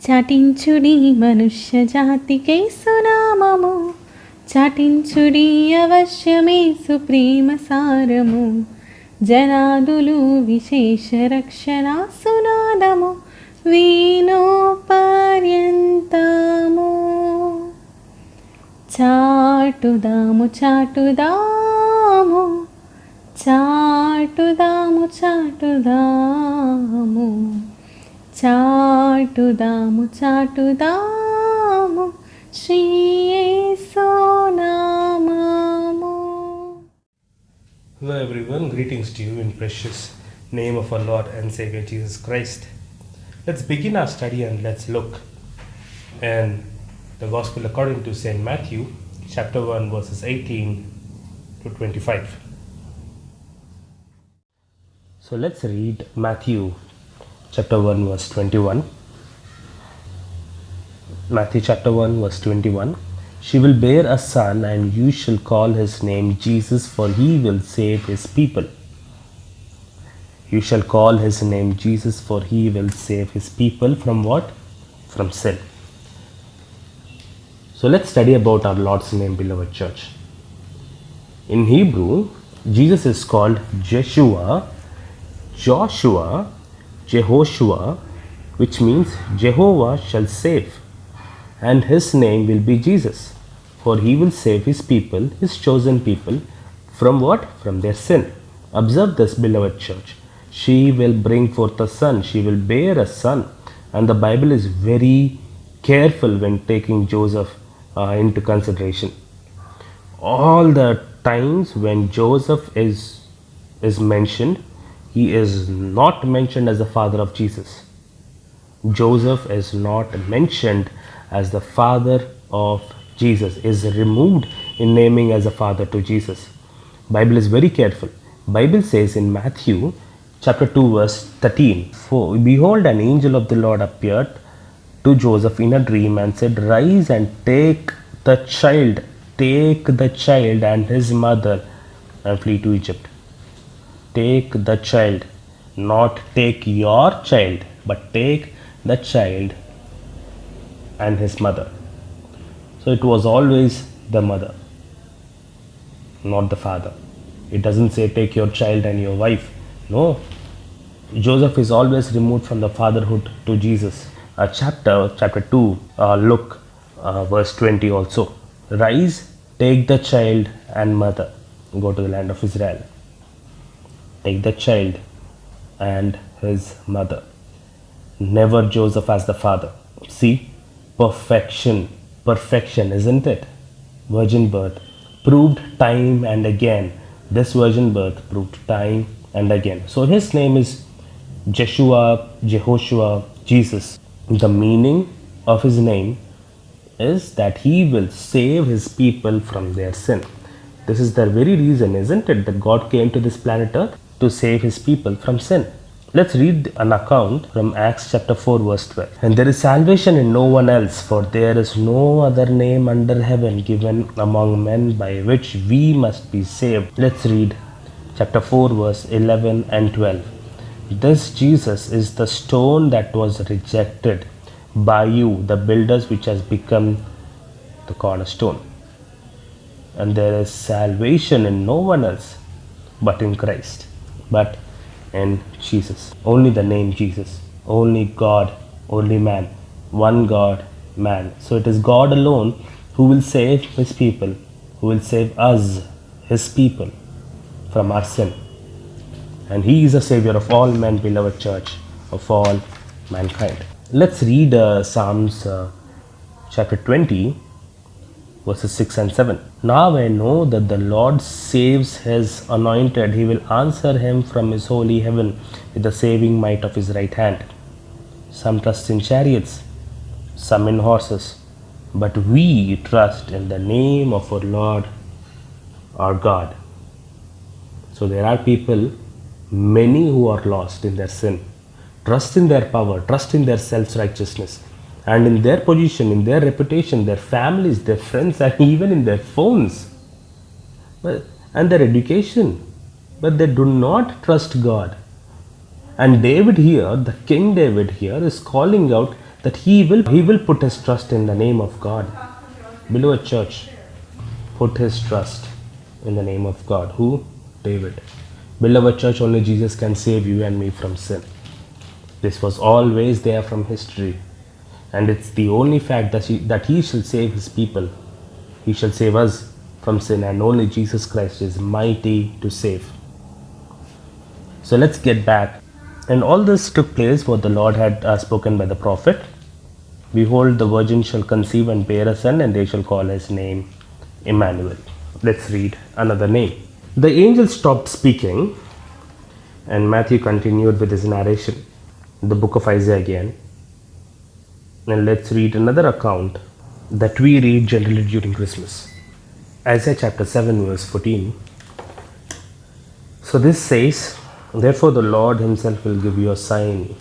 చాటించుడి మనుష్య జాతికై సునామము, చాటించుడి అవశ్యమే సుప్రీమ సారము. జనాదులు విశేష రక్షణ సునాదము, వీణో పర్యంతము. చాటుదాము చాటుదాము, చాటుదాము చాటుదాము, చాటుదాము చాటుదాము శ్రీ యేసు నామము. Hello everyone, greetings to you in precious name of our Lord and Savior Jesus Christ. Let's begin our study and let's look in the Gospel according to St. Matthew chapter 1 verses 18 to 25. So let's read Matthew chapter 1 verse 21. Matthew chapter 1 verse 21. She will bear a son, and you shall call his name Jesus, for he will save his people. You shall call his name Jesus, for he will save his people from what? From sin. So let's study about our Lord's name, beloved church. In Hebrew, Jesus is called Jeshua, Joshua, Jehoshua, which means Jehovah shall save, and his name will be Jesus, for he will save his people, his chosen people, from what? From their sin. Observe this, beloved church. She will bring forth a son, she will bear a son, and the Bible is very careful when taking Joseph into consideration. All the times when Joseph is mentioned, he is not mentioned as the father of Jesus. Joseph is not mentioned as the father of Jesus, is removed in naming as a father to Jesus. Bible is very careful. Bible says in Matthew chapter 2 verse 13, for behold, an angel of the Lord appeared to Joseph in a dream and said, rise and take the child and his mother and flee to Egypt. Take the child, not take your child, but take the child and his mother. So it was always the mother, not the father. It doesn't say take your child and your wife. No. Joseph is always removed from the fatherhood to Jesus. Chapter 2, look, verse 20 also. Rise, take the child and mother, go to the land of Israel. Take the child and his mother. Never Joseph as the father. See, perfection, isn't it? Virgin birth proved time and again. This virgin birth proved time and again. So his name is Jeshua, Jehoshua, Jesus. The meaning of his name is that he will save his people from their sin. This is the very reason, isn't it, that God came to this planet Earth to save his people from sin. Let's read an account from Acts chapter 4 verse 12. And there is salvation in no one else, for there is no other name under heaven given among men by which we must be saved. Let's read chapter 4 verse 11 and 12. This Jesus is the stone that was rejected by you, the builders, which has become the cornerstone. And there is salvation in no one else but in Christ, but in Jesus. Only the name Jesus, only God, only man, one God, man. So it is God alone who will save his people, who will save us, his people, from our sin. And he is a savior of all men, beloved church, of all mankind. Let's read Psalms chapter 20 verses 6 and 7. Now I know that the Lord saves his anointed. He will answer him from his holy heaven with the saving might of his right hand. Some trust in chariots, some in horses, but we trust in the name of our Lord, our God. So there are people, many who are lost in their sin, trust in their power, trust in their self-righteousness, and in their position, in their reputation, their families, their friends, and even in their phones and their education, but they do not trust God. And David here, the King David here, is calling out, that he will put his trust in the name of God. Beloved church, put his trust in the name of God. Who? David. Beloved church, only Jesus can save you and me from sin. This was always there from history, and it's the only fact that he shall save his people. He shall save us from sin, and only Jesus Christ is mighty to save. So let's get back. And all this took place what the Lord had spoken by the prophet. Behold, the virgin shall conceive and bear a son, and they shall call his name Emmanuel. Let's read another name. The angel stopped speaking, and Matthew continued with his narration. The book of Isaiah again. And let's read another account that we read generally during Christmas. Isaiah chapter 7 verse 14. So this says, therefore the Lord himself will give you a sign.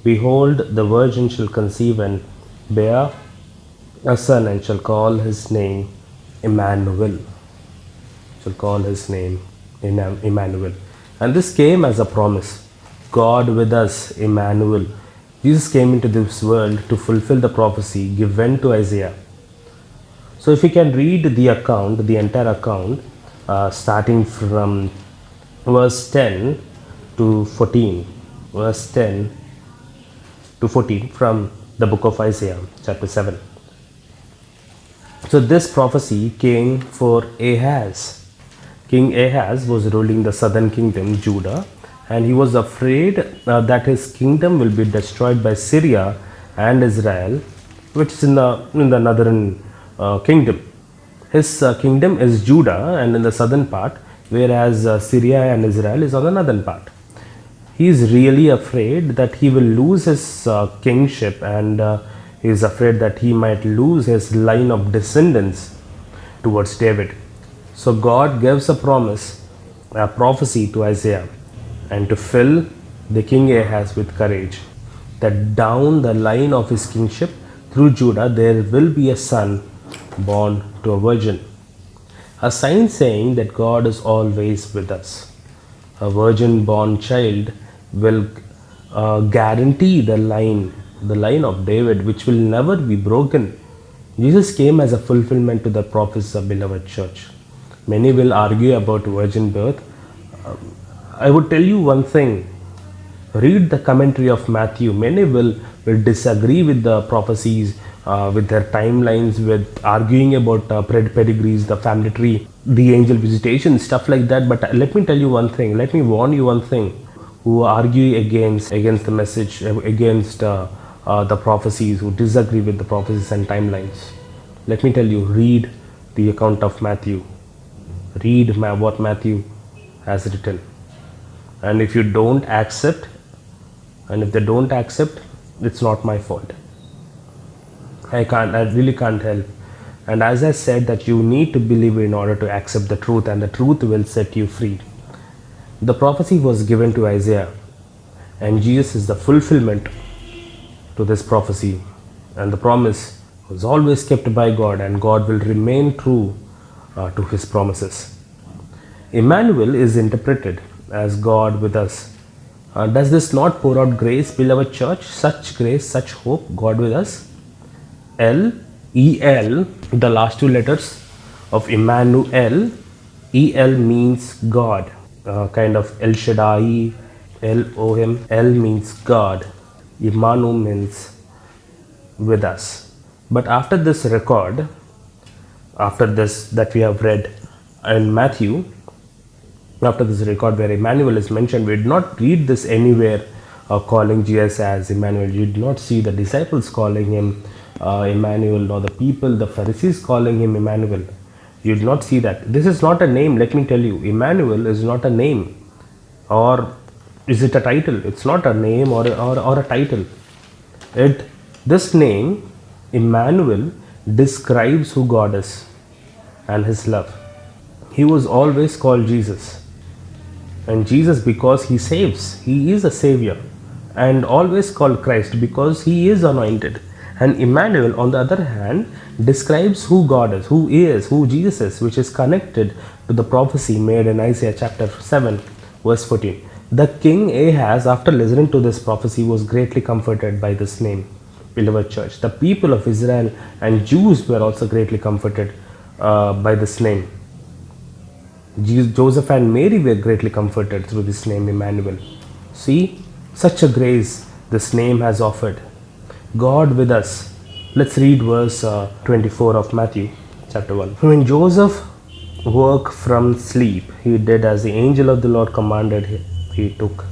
Behold, the virgin shall conceive and bear a son, and shall call his name Emmanuel. Shall call his name Emmanuel. And this came as a promise. God with us, Emmanuel. Jesus came into this world to fulfill the prophecy given to Isaiah. So if you can read the account, the entire account, starting from verse 10 to 14, verse 10 to 14 from the book of Isaiah, chapter 7. So this prophecy came for Ahaz. King Ahaz was ruling the southern kingdom, Judah, and he was afraid that his kingdom will be destroyed by Syria and Israel, which is in the northern kingdom. His kingdom is Judah and in the southern part, whereas Syria and Israel is on the northern part. He is really afraid that he will lose his kingship, and he is afraid that he might lose his line of descendants towards David. So God gives a prophecy to Isaiah, and to fill the king Ahaz with courage, that down the line of his kingship through Judah there will be a son born to a virgin. A sign saying that God is always with us. A virgin born child will guarantee the line of David, which will never be broken. Jesus came as a fulfillment to the prophecy of beloved church. Many will argue about virgin birth. I would tell you one thing. Read the commentary of Matthew. Many will disagree with the prophecies, with their timelines, with arguing about pedigrees, the family tree, the angel visitation, stuff like that. But let me tell you one thing. Let me warn you one thing. Who argue against the message, against the prophecies, who disagree with the prophecies and timelines. Let me tell you, read the account of Matthew. Read what Matthew has written. And if you don't accept, and if they don't accept, it's not my fault. I really can't help. And as I said, that you need to believe in order to accept the truth, and the truth will set you free. The prophecy was given to Isaiah, and Jesus is the fulfillment to this prophecy. And the promise was always kept by God, and God will remain true to his promises. Emmanuel is interpreted as God with us. Does this not pour out grace, beloved church? Such grace, such hope, God with us. E-L, the last two letters of Emmanuel. E-L means God, kind of El Shaddai, Elohim. El means God. Emmanuel means with us. But after this record, after this that we have read in Matthew, after this record where Emmanuel is mentioned, we did not read this anywhere calling Jesus as Emmanuel. You did not see the disciples calling him Emmanuel, nor the people, the Pharisees calling him Emmanuel. You did not see that. This is not a name, let me tell you. Emmanuel is not a name. Or is it a title? It's not a name or a title. This name, Emmanuel, describes who God is and his love. He was always called Jesus. And Jesus, because he saves, he is a savior, and always called Christ because he is anointed. And Emmanuel, on the other hand, describes who God is, who Jesus is, which is connected to the prophecy made in Isaiah chapter 7, verse 14. The king Ahaz, after listening to this prophecy, was greatly comforted by this name. beloved church. The people of Israel and Jews were also greatly comforted by this name. Joseph and Mary were greatly comforted through this name, Emmanuel. See, such a grace this name has offered. God with us. Let's read verse 24 of Matthew chapter 1. When Joseph woke from sleep, he did as the angel of the Lord commanded him. He took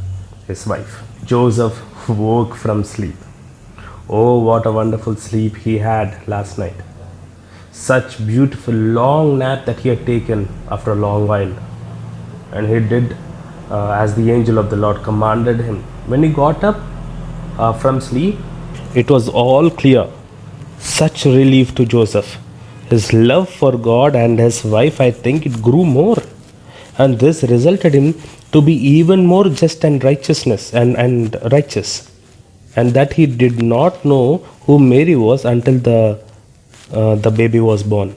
his wife. Joseph woke from sleep. Oh, what a wonderful sleep he had last night. Such beautiful long nap that he had taken after a long while. And he did as the angel of the Lord commanded him. When he got up from sleep, it was all clear. Such relief to Joseph. His love for God and his wife, I think, it grew more. And this resulted in to be even more just and righteousness and righteous. And that he did not know who Mary was until the baby was born.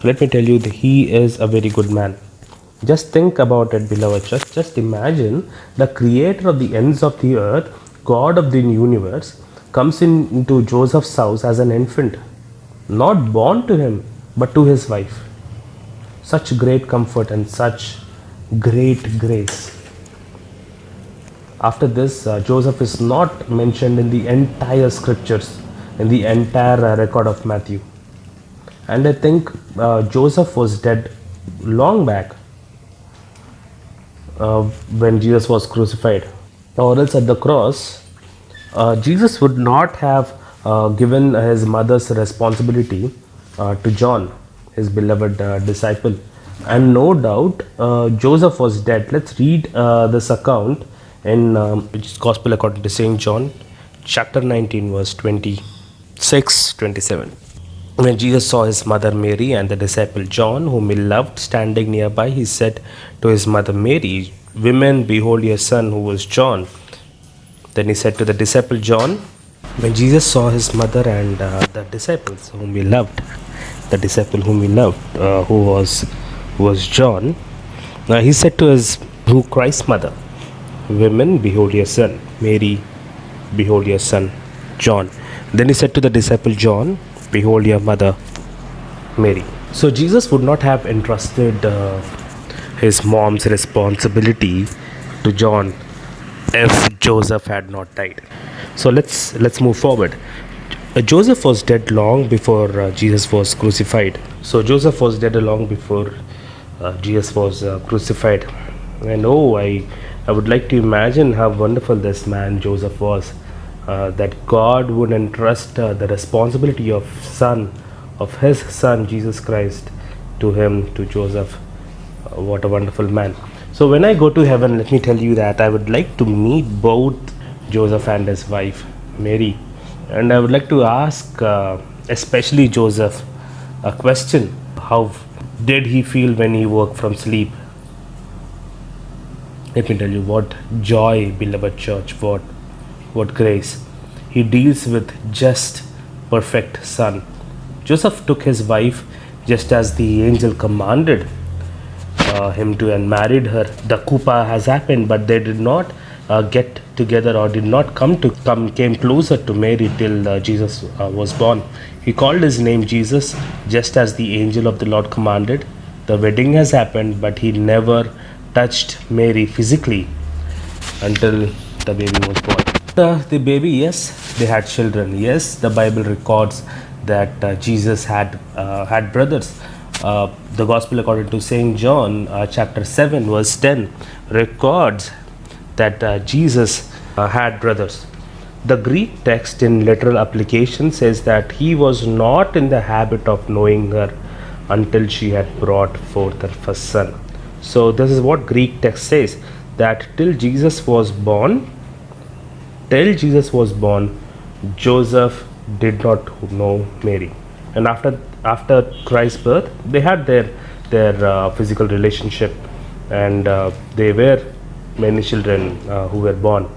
Let me tell you that he is a very good man. Just think about it, beloved church. Just imagine the creator of the ends of the earth, God of the universe, comes into Joseph's house as an infant, not born to him, but to his wife. Such great comfort and such great grace. After this, Joseph is not mentioned in the entire scriptures, in the entire record of Matthew. And I think Joseph was dead long back when Jesus was crucified. Or else at the cross, Jesus would not have given his mother's responsibility to John, his beloved disciple. And no doubt Joseph was dead. Let's read this account in Gospel according to St. John, chapter 19, verse 26-27. When Jesus saw his mother Mary and the disciple John, whom he loved, standing nearby, he said to his mother Mary, "Women, behold your son, who was John." Then he said to the disciple John, when Jesus saw his mother and the disciples whom he loved, the disciple whom he loved, who was John, he said to Christ's mother, "Women, behold your son." Mary, behold your son, John. Then he said to the disciple John, "Behold your mother, Mary." So Jesus would not have entrusted his mom's responsibility to John if Joseph had not died. So let's move forward. Joseph was dead long before Jesus was crucified. So Joseph was dead long before Jesus was crucified. And I would like to imagine how wonderful this man Joseph was, that God would entrust the responsibility of his son Jesus Christ to him, to Joseph. What a wonderful man. So when I go to heaven, let me tell you that I would like to meet both Joseph and his wife Mary, and I would like to ask especially Joseph a question. How did he feel when he woke from sleep? Let me tell you, what joy, beloved church, what grace. He deals with just perfect son. Joseph took his wife just as the angel commanded him to, and married her. The kupa has happened, but they did not get together, or did not came closer to Mary till Jesus was born. He called his name Jesus just as the angel of the Lord commanded. The wedding has happened, but he never touched Mary physically until the baby was born. The baby, yes, they had children. Yes, the Bible records that Jesus had brothers. The Gospel according to St. John, chapter 7, verse 10, records that Jesus had brothers. The Greek text in literal application says that he was not in the habit of knowing her until she had brought forth her first son. So this is what Greek text says, that till Jesus was born, Joseph did not know Mary. And after Christ's birth, they had their physical relationship, and they were many children who were born.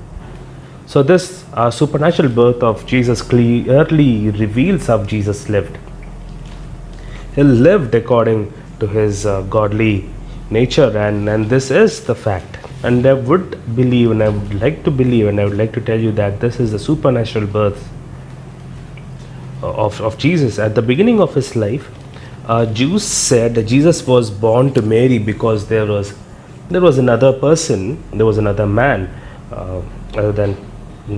So this supernatural birth of Jesus clearly reveals how Jesus lived. He lived according to his godly nature, and this is the fact. And I would believe, and I would like to believe, and I would like to tell you that this is the supernatural birth of Jesus. At the beginning of his life, Jews said that Jesus was born to Mary because there was another person, there was another man other than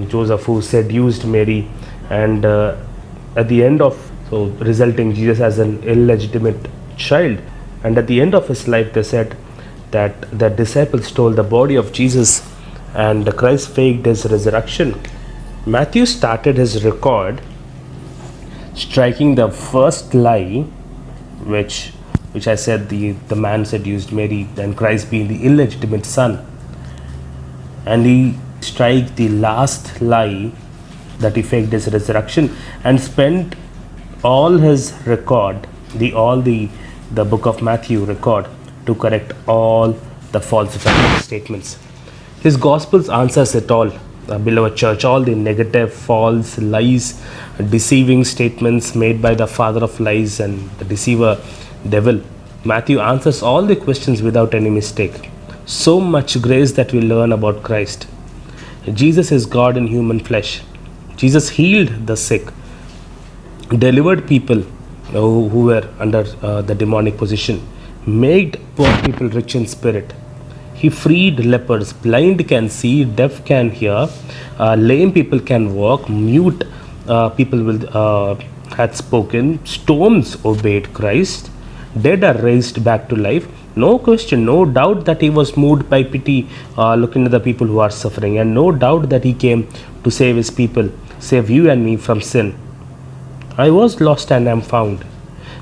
Joseph who seduced Mary, and at the end of so resulting Jesus as an illegitimate child. And at the end of his life, they said that the disciples stole the body of Jesus, and Christ faked his resurrection. Matthew started his record striking the first lie, which I said the man seduced Mary, and Christ being the illegitimate son, and he strike the last lie that he faked his resurrection, and spent all his record, the book of Matthew record, to correct all the falsified statements. His Gospels answers it all, beloved church, all the negative, false, lies, deceiving statements made by the father of lies and the deceiver, devil. Matthew answers all the questions without any mistake. So much grace that we learn about Christ. Jesus is God in human flesh. Jesus healed the sick, delivered people who were under the demonic position, made poor people rich in spirit. He freed lepers, blind can see, deaf can hear, lame people can walk, mute people had spoken, storms obeyed Christ, dead are raised back to life. No question, no doubt that he was moved by pity, looking at the people who are suffering, and no doubt that he came to save his people, save you and me from sin. I was lost and am found.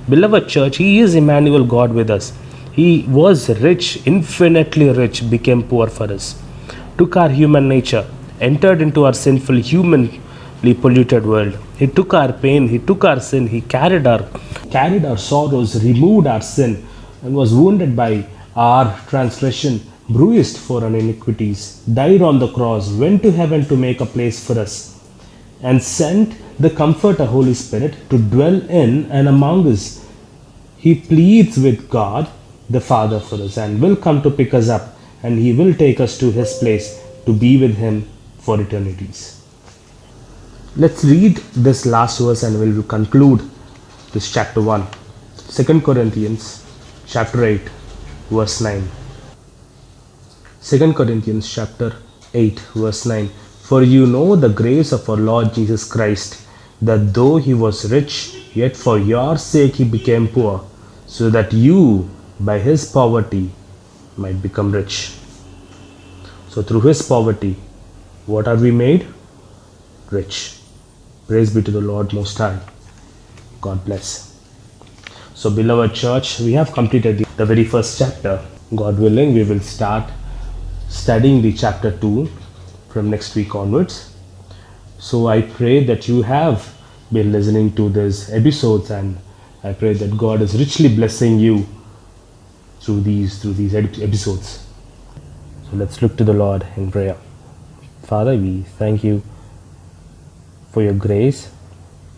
Beloved church, he is Emmanuel, God with us. He was rich, infinitely rich, became poor for us, took our human nature, entered into our sinful, humanly polluted world. He took our pain, he took our sin, he carried our sorrows, removed our sin, and was wounded by our transgression, bruised for our iniquities, died on the cross, went to heaven to make a place for us, and sent the Comforter, Holy Spirit, to dwell in and among us. He pleads with God the Father for us, and will come to pick us up, and he will take us to his place to be with him for eternities. Let's read this last verse and we'll conclude this chapter 1. 2 Corinthians chapter 8 verse 9. 2 Corinthians chapter 8 verse 9. For you know the grace of our Lord Jesus Christ, that though he was rich, yet for your sake he became poor, so that you by his poverty might become rich. So through his poverty, what are we made? Rich. Praise be to the Lord Most High. God bless. So beloved church, we have completed the very first chapter. God willing, we will start studying the chapter 2 from next week onwards. So I pray that you have been listening to these episodes, and I pray that God is richly blessing you through these episodes. So let's look to the Lord in prayer. Father, we thank you for your grace,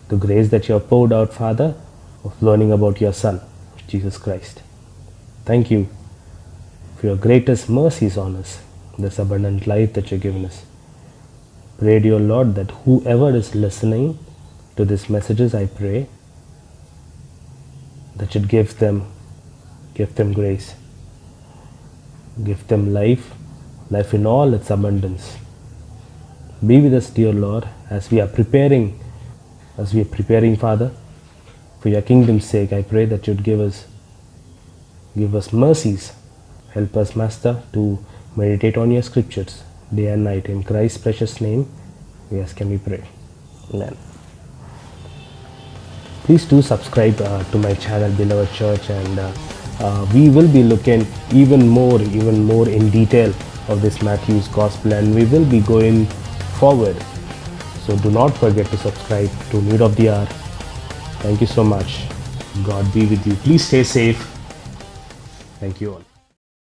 the grace that you have poured out, Father, of learning about your Son, Jesus Christ. Thank you for your greatest mercies on us, this abundant life that you've given us. Pray, dear Lord, that whoever is listening to these messages, I pray that you'd give them grace, give them life in all its abundance. Be with us, dear Lord, as we are preparing, Father, for your kingdom's sake. I pray that you'd give us mercies. Help us, Master, to meditate on your scriptures day and night. In Christ's precious name, we ask and we pray. Amen. Please do subscribe to my channel, beloved church, and we will be looking even more in detail of this Matthew's Gospel, and we will be going forward. So do not forget to subscribe to Need of the Hour. Thank you so much. God be with you. Please stay safe. Thank you all.